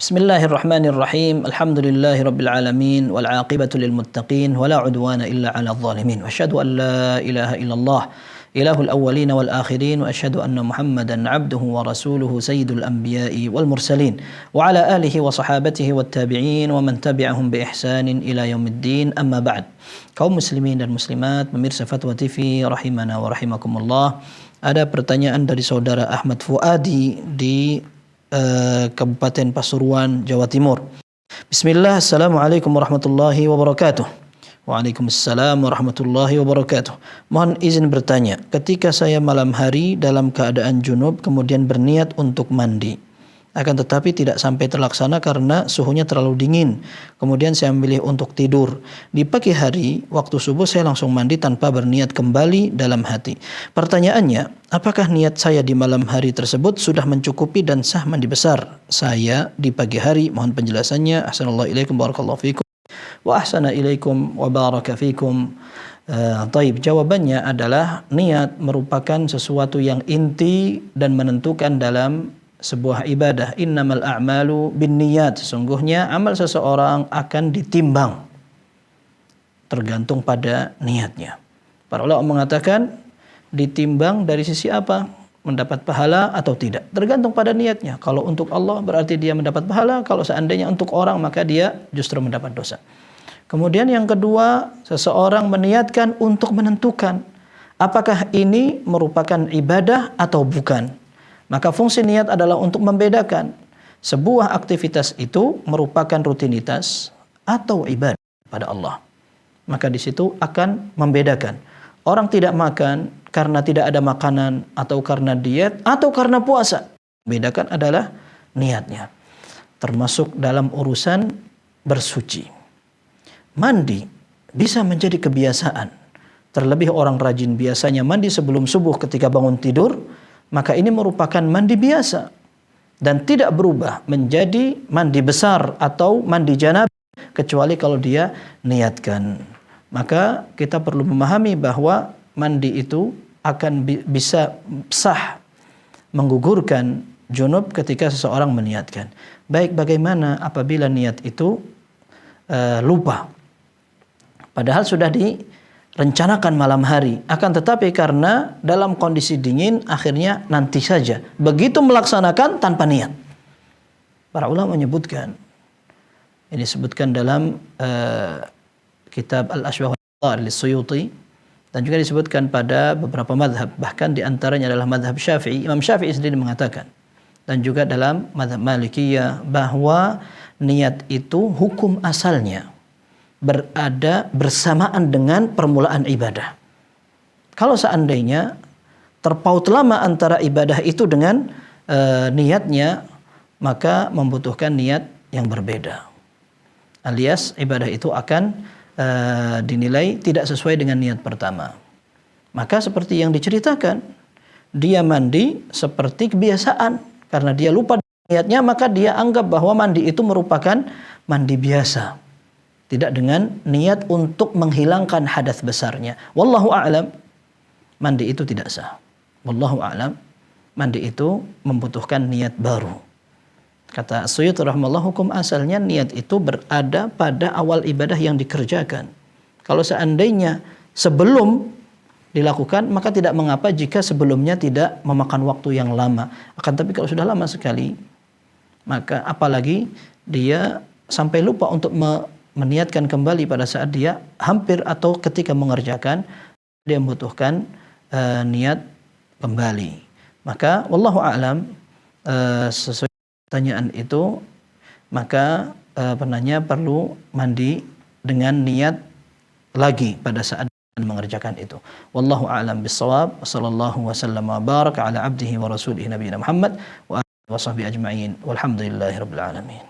Bismillahirrahmanirrahim. Alhamdulillahi rabbil alamin wal 'aqibatu lil muttaqin wala 'udwana illa 'alal zalimin. Wa asyhadu an la ilaha illallah ilahul awwalin wal akhirin wa asyhadu anna Muhammadan 'abduhu wa rasuluhu sayyidul anbiya'i wal mursalin wa 'ala alihi wa sahabatihi wat tabi'in wa man tabi'ahum bi ihsanin ila yaumiddin. Amma ba'd. Kaum muslimin dan muslimat, pemirsa Fatwa TV rahimana wa rahimakumullah. Ada pertanyaan dari saudara Ahmad Fuadi di Kabupaten Pasuruan, Jawa Timur. Bismillah, Assalamualaikum warahmatullahi wabarakatuh. Waalaikumsalam warahmatullahi wabarakatuh. Mohon izin bertanya, ketika saya malam hari dalam keadaan junub kemudian berniat untuk mandi, akan tetapi tidak sampai terlaksana karena suhunya terlalu dingin. Kemudian saya memilih untuk tidur. Di pagi hari, waktu subuh saya langsung mandi tanpa berniat kembali dalam hati. Pertanyaannya, apakah niat saya di malam hari tersebut sudah mencukupi dan sah mandi besar saya di pagi hari? Mohon penjelasannya. Ahsanallahu ilaikum barakallahu fikum wa ahsana ilaikum wa baraka fikum. Taib, jawabannya adalah niat merupakan sesuatu yang inti dan menentukan dalam sebuah ibadah. Innamal a'malu binniyat. Sesungguhnya amal seseorang akan ditimbang tergantung pada niatnya. Para ulama mengatakan ditimbang dari sisi apa? Mendapat pahala atau tidak. Tergantung pada niatnya. Kalau untuk Allah berarti dia mendapat pahala. Kalau seandainya untuk orang maka dia justru mendapat dosa. Kemudian yang kedua, seseorang meniatkan untuk menentukan apakah ini merupakan ibadah atau bukan. Maka fungsi niat adalah untuk membedakan sebuah aktivitas itu merupakan rutinitas atau ibadah pada Allah. Maka di situ akan membedakan. Orang tidak makan karena tidak ada makanan atau karena diet atau karena puasa. Bedakan adalah niatnya. Termasuk dalam urusan bersuci. Mandi bisa menjadi kebiasaan. Terlebih orang rajin biasanya mandi sebelum subuh ketika bangun tidur, maka ini merupakan mandi biasa dan tidak berubah menjadi mandi besar atau mandi janabah kecuali kalau dia niatkan. Maka kita perlu memahami bahwa mandi itu akan bisa sah menggugurkan junub ketika seseorang meniatkan. Baik bagaimana apabila niat itu lupa. Padahal sudah direncanakan malam hari. Akan tetapi karena dalam kondisi dingin akhirnya nanti saja. Begitu melaksanakan tanpa niat. Para ulama menyebutkan. Ini disebutkan dalam kitab Al-Ashbah Al-Suyuti. Dan juga disebutkan pada beberapa madhab. Bahkan diantaranya adalah madhab Syafi'i. Imam Syafi'i sendiri mengatakan. Dan juga dalam madhab Malikiyah. Bahwa niat itu hukum asalnya berada bersamaan dengan permulaan ibadah. Kalau seandainya terpaut lama antara ibadah itu dengan niatnya, maka membutuhkan niat yang berbeda. Alias ibadah itu akan dinilai tidak sesuai dengan niat pertama. Maka seperti yang diceritakan, dia mandi seperti kebiasaan. Karena dia lupa niatnya, maka dia anggap bahwa mandi itu merupakan mandi biasa. Tidak dengan niat untuk menghilangkan hadas besarnya. Wallahu a'lam, mandi itu tidak sah. Wallahu a'lam, mandi itu membutuhkan niat baru. Kata As-Suyuti rahimahullah, hukum asalnya niat itu berada pada awal ibadah yang dikerjakan. Kalau seandainya sebelum dilakukan, maka tidak mengapa jika sebelumnya tidak memakan waktu yang lama. Akan tapi kalau sudah lama sekali, maka apalagi dia sampai lupa untuk meniatkan kembali pada saat dia hampir atau ketika mengerjakan, dia membutuhkan niat kembali. Maka wallahu a'lam, sesuai pertanyaan itu, maka penanya perlu mandi dengan niat lagi pada saat mengerjakan itu. Wallahu a'lam bissawab. Wassallallahu wasallam wa baraka ala abdihi wa rasulihi nabiyina Muhammad wa alihi wa sahbihi ajma'in. Walhamdulillahirabbil alamin.